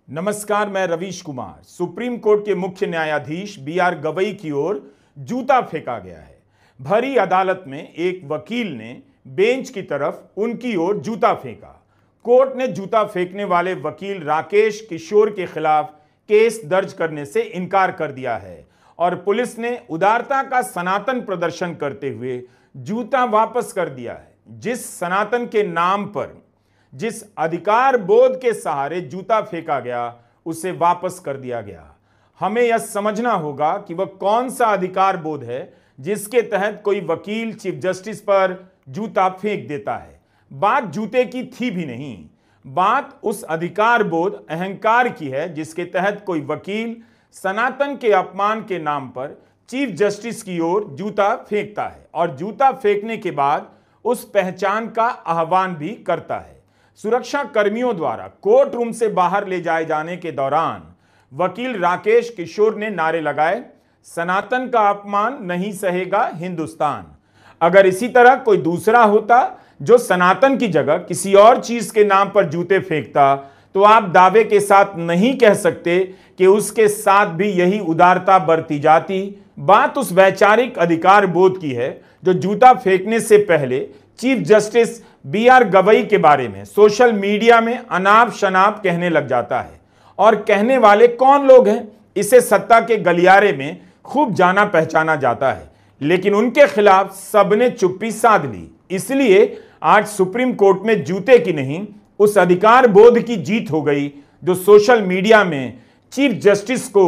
नमस्कार, मैं Ravish Kumar. Supreme court के मुख्य न्यायाधीश बी.आर. गवई की ओर जूता फेंका गया है। भरी अदालत में एक वकील ने बेंच की तरफ उनकी ओर जूता फेंका। कोर्ट ने जूता फेंकने वाले वकील राकेश किशोर के खिलाफ केस दर्ज करने से इनकार कर दिया है और पुलिस ने उदारता का सनातन प्रदर्शन करते हुए जूता वापस कर दिया है। जिस सनातन के नाम पर, जिस अधिकार बोध के सहारे जूता फेंका गया, उसे वापस कर दिया गया। हमें यह समझना होगा कि वह कौन सा अधिकार बोध है जिसके तहत कोई वकील चीफ जस्टिस पर जूता फेंक देता है। बात जूते की थी भी नहीं, बात उस अधिकार बोध, अहंकार की है जिसके तहत कोई वकील सनातन के अपमान के नाम पर चीफ जस्टिस की ओर जूता फेंकता है और जूता फेंकने के बाद उस पहचान का आह्वान भी करता है। सुरक्षा कर्मियों द्वारा कोर्ट रूम से बाहर ले जाए जाने के दौरान वकील राकेश किशोर ने नारे लगाए, सनातन का अपमान नहीं सहेगा हिंदुस्तान। अगर इसी तरह कोई दूसरा होता जो सनातन की जगह किसी और चीज के नाम पर जूते फेंकता, तो आप दावे के साथ नहीं कह सकते कि उसके साथ भी यही उदारता बरती जाती। बात उस वैचारिक अधिकार बोध की है जो जूता फेंकने से पहले चीफ जस्टिस बी.आर. गवई के बारे में सोशल मीडिया में अनाप शनाप कहने लग जाता है। और कहने वाले कौन लोग हैं, इसे सत्ता के गलियारे में खूब जाना पहचाना जाता है, लेकिन उनके खिलाफ सबने चुप्पी साध ली। इसलिए आज सुप्रीम कोर्ट में जूते की नहीं, उस अधिकार बोध की जीत हो गई जो सोशल मीडिया में चीफ जस्टिस को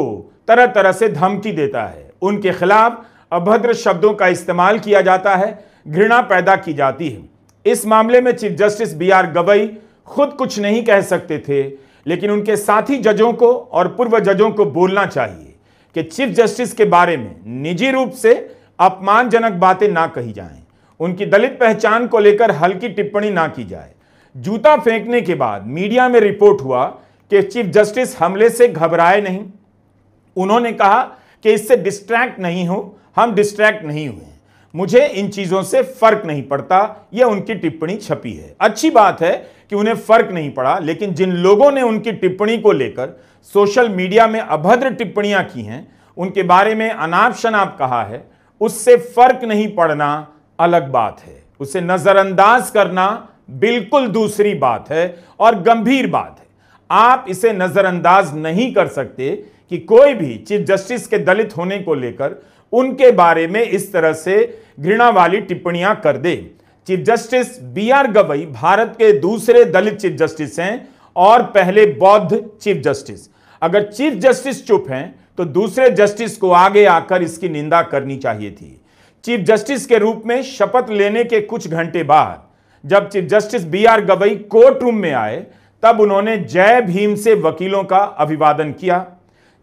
तरह तरह से धमकी देता है। उनके खिलाफ अभद्र शब्दों का इस्तेमाल किया जाता है, घृणा पैदा की जाती है। इस मामले में चीफ जस्टिस बी.आर. गवई खुद कुछ नहीं कह सकते थे, लेकिन उनके साथी जजों को और पूर्व जजों को बोलना चाहिए कि चीफ जस्टिस के बारे में निजी रूप से अपमानजनक बातें ना कही जाएं, उनकी दलित पहचान को लेकर हल्की टिप्पणी ना की जाए। जूता फेंकने के बाद मीडिया में रिपोर्ट हुआ कि चीफ जस्टिस हमले से घबराए नहीं। उन्होंने कहा कि इससे डिस्ट्रैक्ट नहीं हो, हम डिस्ट्रैक्ट नहीं हुए, मुझे इन चीजों से फर्क नहीं पड़ता। यह उनकी टिप्पणी छपी है। अच्छी बात है कि उन्हें फर्क नहीं पड़ा, लेकिन जिन लोगों ने उनकी टिप्पणी को लेकर सोशल मीडिया में अभद्र टिप्पणियां की हैं, उनके बारे में अनाप शनाप कहा है, उससे फर्क नहीं पड़ना अलग बात है। उसे नजरअंदाज करना बिल्कुल दूसरी बात है और गंभीर बात है। आप इसे नजरअंदाज नहीं कर सकते कि कोई भी चीफ जस्टिस के दलित होने को लेकर उनके बारे में इस तरह से घृणा वाली टिप्पणियां कर दे। Chief justice B R. Gavai Bharat के दूसरे दलित चीफ जस्टिस हैं और पहले बौद्ध चीफ जस्टिस। अगर चीफ जस्टिस चुप हैं तो दूसरे जस्टिस को आगे आकर इसकी निंदा करनी चाहिए थी। चीफ जस्टिस के रूप में शपथ लेने के कुछ घंटे बाद जब chief justice B R. Gavai court room में आए, तब उन्होंने जय भीम से वकीलों का अभिवादन किया।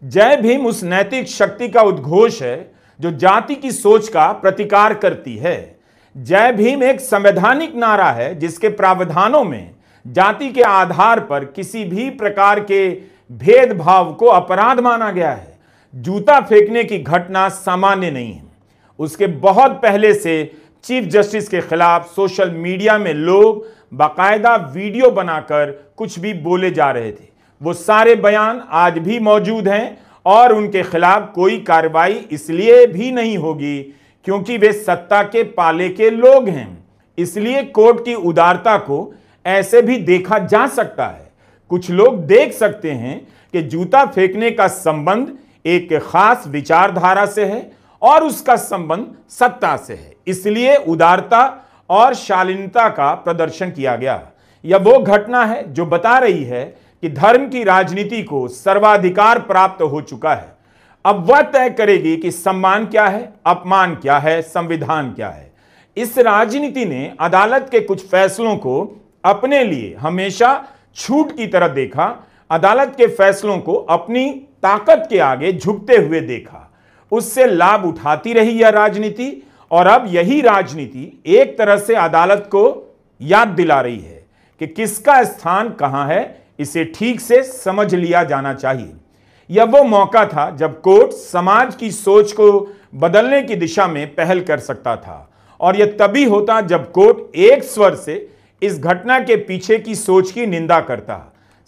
जय भीम उस नैतिक शक्ति का उद्घोष है जो जाति की सोच का प्रतिकार करती है। जय भीम एक संवैधानिक नारा है जिसके प्रावधानों में जाति के आधार पर किसी भी प्रकार के भेदभाव को अपराध माना गया है। जूता फेंकने की घटना सामान्य नहीं है। उसके बहुत पहले से चीफ जस्टिस के खिलाफ सोशल मीडिया में लोग बाकायदा वीडियो बनाकर कुछ भी बोले जा रहे थे। वो सारे बयान आज भी मौजूद हैं और उनके खिलाफ कोई कार्रवाई इसलिए भी नहीं होगी क्योंकि वे सत्ता के पाले के लोग हैं। इसलिए कोर्ट की उदारता को ऐसे भी देखा जा सकता है। कुछ लोग देख सकते हैं कि जूता फेंकने का संबंध एक खास विचारधारा से है और उसका संबंध सत्ता से है, इसलिए उदारता और शालीनता का प्रदर्शन किया गया। यह वो घटना है जो बता रही है कि धर्म की राजनीति को सर्वाधिकार प्राप्त हो चुका है। अब वह तय करेगी कि सम्मान क्या है, अपमान क्या है, संविधान क्या है। इस राजनीति ने अदालत के कुछ फैसलों को अपने लिए हमेशा छूट की तरह देखा, अदालत के फैसलों को अपनी ताकत के आगे झुकते हुए देखा। उससे लाभ उठाती रही यह राजनीति और अब यही राजनीति एक तरह से अदालत को याद दिला रही है कि किसका स्थान कहां है। इसे ठीक से समझ लिया जाना चाहिए। यह वो मौका था जब कोर्ट समाज की सोच को बदलने की दिशा में पहल कर सकता था और यह तभी होता जब कोर्ट एक स्वर से इस घटना के पीछे की सोच की निंदा करता।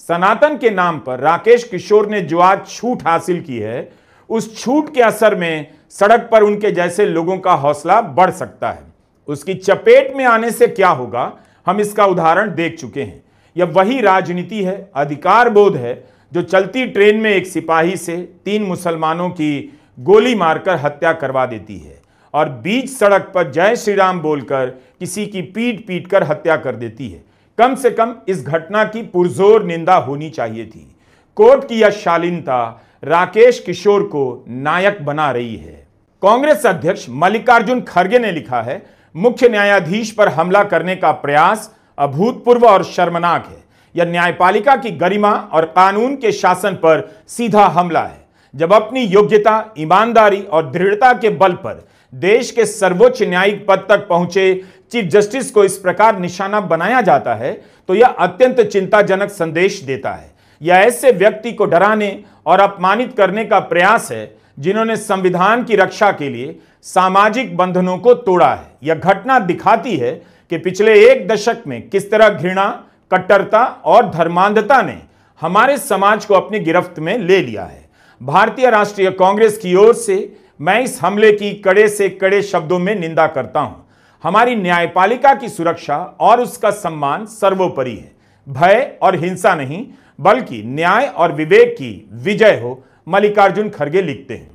सनातन के नाम पर राकेश किशोर ने जो आज छूट हासिल की है, उस छूट के असर में सड़क पर उनके जैसे लोगों का हौसला बढ़ सकता है। उसकी चपेट में आने से क्या होगा, हम इसका उदाहरण देख चुके हैं। यह वही राजनीति है, अधिकार बोध है, जो चलती ट्रेन में एक सिपाही से 3 मुसलमानों की गोली मारकर हत्या करवा देती है और बीच सड़क पर जय श्री राम बोलकर किसी की पीट पीट कर हत्या कर देती है। कम से कम इस घटना की पुरजोर निंदा होनी चाहिए थी। कोर्ट की यह शालीनता राकेश किशोर को नायक बना रही है। कांग्रेस अध्यक्ष मल्लिकार्जुन खड़गे ने लिखा है, मुख्य न्यायाधीश पर हमला करने का प्रयास अभूतपूर्व और शर्मनाक है। यह न्यायपालिका की गरिमा और कानून के शासन पर सीधा हमला है। जब अपनी योग्यता, ईमानदारी और दृढ़ता के बल पर देश के सर्वोच्च न्यायिक पद तक पहुंचे चीफ जस्टिस को इस प्रकार निशाना बनाया जाता है, तो यह अत्यंत चिंताजनक संदेश देता है। यह ऐसे व्यक्ति को डराने और अपमानित करने का प्रयास है जिन्होंने संविधान की रक्षा के लिए सामाजिक बंधनों को तोड़ा है। यह घटना दिखाती है कि पिछले 1 दशक में किस तरह घृणा, कट्टरता और धर्मांधता ने हमारे समाज को अपनी गिरफ्त में ले लिया है। भारतीय राष्ट्रीय कांग्रेस की ओर से मैं इस हमले की कड़े से कड़े शब्दों में निंदा करता हूं। हमारी न्यायपालिका की सुरक्षा और उसका सम्मान सर्वोपरि है। भय और हिंसा नहीं, बल्कि न्याय और विवेक की विजय हो, मल्लिकार्जुन खड़गे लिखते हैं।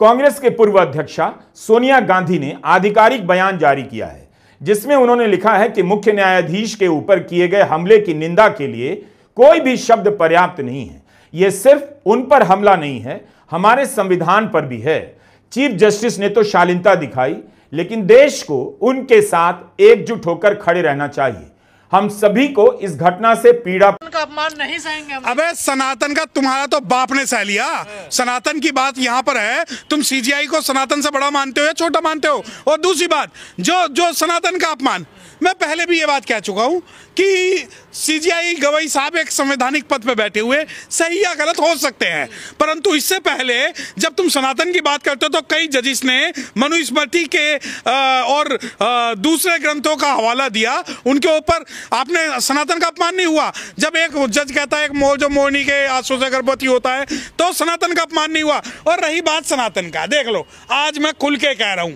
कांग्रेस के पूर्व अध्यक्षा सोनिया गांधी ने आधिकारिक बयान जारी किया है, जिसमें उन्होंने लिखा है कि मुख्य न्यायाधीश के ऊपर किए गए हमले की निंदा के लिए कोई भी शब्द पर्याप्त नहीं है। यह सिर्फ उन पर हमला नहीं है, हमारे संविधान पर भी है। चीफ जस्टिस ने तो शालीनता दिखाई, लेकिन देश को उनके साथ एकजुट होकर खड़े रहना चाहिए। हम सभी को इस घटना से पीड़ा का अपमान नहीं सहेंगे हम। अबे सनातन का तुम्हारा तो बाप ने सह लिया। सनातन की बात यहाँ पर है, तुम सीजीआई को सनातन से बड़ा मानते हो या छोटा मानते हो? और दूसरी बात, जो सनातन का अपमान, मैं पहले भी ये बात कह चुका हूं कि सीजीआई गवई साहब एक संवैधानिक पद पे बैठे हुए सही या गलत हो सकते हैं, परंतु इससे पहले जब तुम सनातन की बात करते हो तो कई जजिस ने मनुस्मृति के और दूसरे ग्रंथों का हवाला दिया, उनके ऊपर आपने सनातन का अपमान नहीं हुआ। जब एक जज कहता है जो मोहिनी के आंसू से गर्भवती होता है तो सनातन का अपमान नहीं हुआ। और रही बात सनातन का, देख लो आज मैं खुल के कह रहा हूं,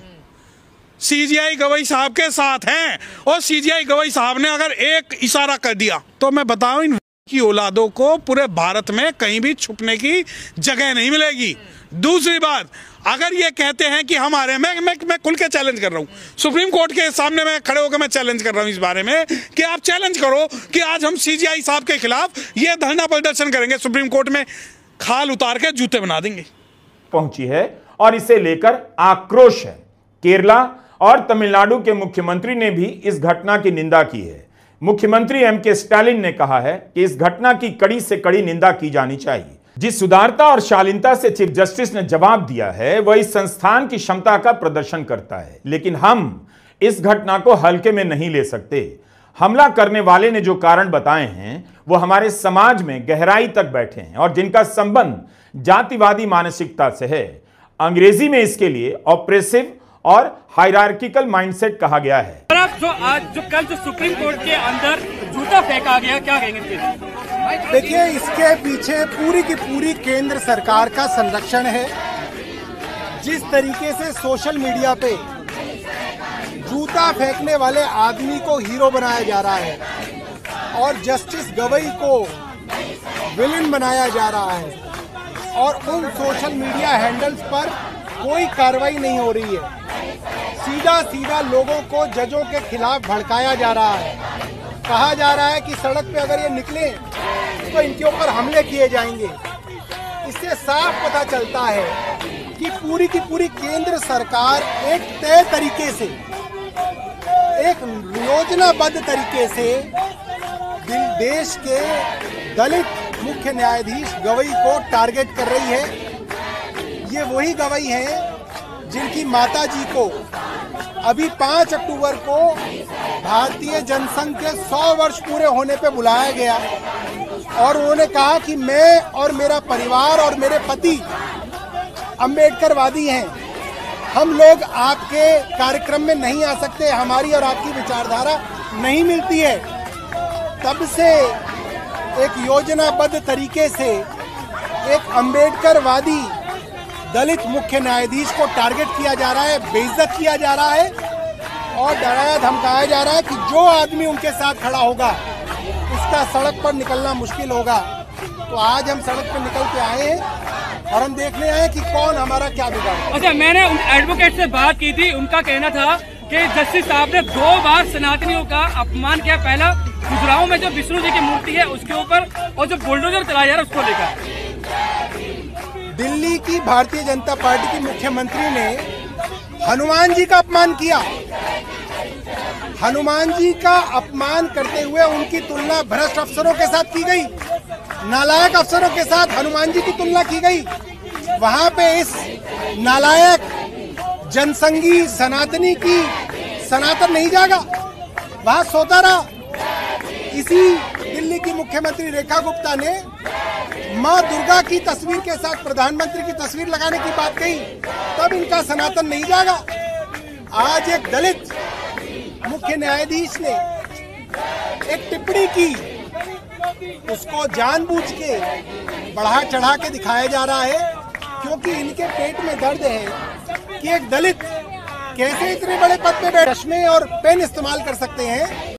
सीजीआई गवई साहब के साथ हैं और सीजीआई गवई साहब ने अगर एक इशारा कर दिया तो मैं बताऊं इन की औलादों को पूरे भारत में कहीं भी छुपने की जगह नहीं मिलेगी। दूसरी बात, अगर ये कहते हैं कि हमारे मैं खुल के चैलेंज कर रहा हूं, सुप्रीम कोर्ट के सामने मैं खड़े होकर मैं चैलेंज कर रहा हूं इस बारे में कि आप चैलेंज करो कि आज हम सीजीआई साहब के खिलाफ ये धरना प्रदर्शन करेंगे, सुप्रीम कोर्ट में खाल उतार के जूते बना देंगे। पहुंची है और इसे लेकर आक्रोश है। केरला और तमिलनाडु के मुख्यमंत्री ने भी इस घटना की निंदा की है। मुख्यमंत्री एम.के. स्टालिन ने कहा है कि इस घटना की कड़ी से कड़ी निंदा की जानी चाहिए। जिस उदारता और शालीनता से चीफ जस्टिस ने जवाब दिया है, वह इस संस्थान की क्षमता का प्रदर्शन करता है। लेकिन हम इस घटना को हल्के में नहीं ले सकते। हमला करने वाले ने जो कारण बताए हैं, वो हमारे समाज में गहराई तक बैठे हैं और जिनका संबंध जातिवादी मानसिकता से है। अंग्रेजी में इसके लिए ऑप्रेसिव और हायरार्किकल माइंडसेट कहा गया है। कल जो सुप्रीम कोर्ट के अंदर जूता फेंका गया, क्या कहेंगे? देखिए, इसके पीछे पूरी की पूरी केंद्र सरकार का संरक्षण है। जिस तरीके से सोशल मीडिया पे जूता फेंकने वाले आदमी को हीरो बनाया जा रहा है और जस्टिस गवई को विलेन बनाया जा रहा है और उन सोशल मीडिया हैंडल्स पर कोई कार्रवाई नहीं हो रही है, सीधा सीधा लोगों को जजों के खिलाफ भड़काया जा रहा है। कहा जा रहा है कि सड़क पे अगर ये निकले तो इनके ऊपर हमले किए जाएंगे। इससे साफ पता चलता है कि पूरी की पूरी केंद्र सरकार एक तय तरीके से, एक योजनाबद्ध तरीके से देश के दलित मुख्य न्यायाधीश गवई को टारगेट कर रही है। ये वही गवई हैं जिनकी माताजी को अभी 5 अक्टूबर को भारतीय जनसंघ के 100 वर्ष पूरे होने पे बुलाया गया और उन्होंने कहा कि मैं और मेरा परिवार और मेरे पति अम्बेडकरवादी हैं, हम लोग आपके कार्यक्रम में नहीं आ सकते, हमारी और आपकी विचारधारा नहीं मिलती है। तब से एक योजनाबद्ध तरीके से एक अंबेडकरवादी दलित मुख्य न्यायाधीश को टारगेट किया जा रहा है, बेइज्जत किया जा रहा है और डराया धमकाया जा रहा है कि जो आदमी उनके साथ खड़ा होगा उसका सड़क पर निकलना मुश्किल होगा। तो आज हम सड़क पर निकल के आए हैं और हम देखने आए कि कौन हमारा क्या बिगाड़। अच्छा, मैंने उन एडवोकेट से बात की थी, उनका कहना था कि जस्टिस साहब ने 2 बार सनातनियों का अपमान किया। पहला गुजराव में जो विष्णु जी की मूर्ति है उसके ऊपर, और जो बुलडोजर चलाया जा रहा है उसको लेकर। दिल्ली की भारतीय जनता पार्टी की मुख्यमंत्री ने हनुमान जी का अपमान किया। हनुमान जी का अपमान करते हुए उनकी तुलना भ्रष्ट अफसरों के साथ की गई, नालायक अफसरों के साथ हनुमान जी की तुलना की गई। वहां पे इस नालायक जनसंघी सनातनी की सनातन नहीं जागा, वहां सोता रहा। इसी दिल्ली की मुख्यमंत्री रेखा गुप्ता ने मां दुर्गा की तस्वीर के साथ प्रधानमंत्री की तस्वीर लगाने की बात कही, तब इनका सनातन नहीं जागा। आज एक दलित मुख्य न्यायाधीश ने एक टिप्पणी की, उसको जानबूझ के बढ़ा चढ़ा के दिखाया जा रहा है, क्योंकि इनके पेट में दर्द है कि एक दलित कैसे इतने बड़े पद पे चश्मे और पेन इस्तेमाल कर सकते हैं।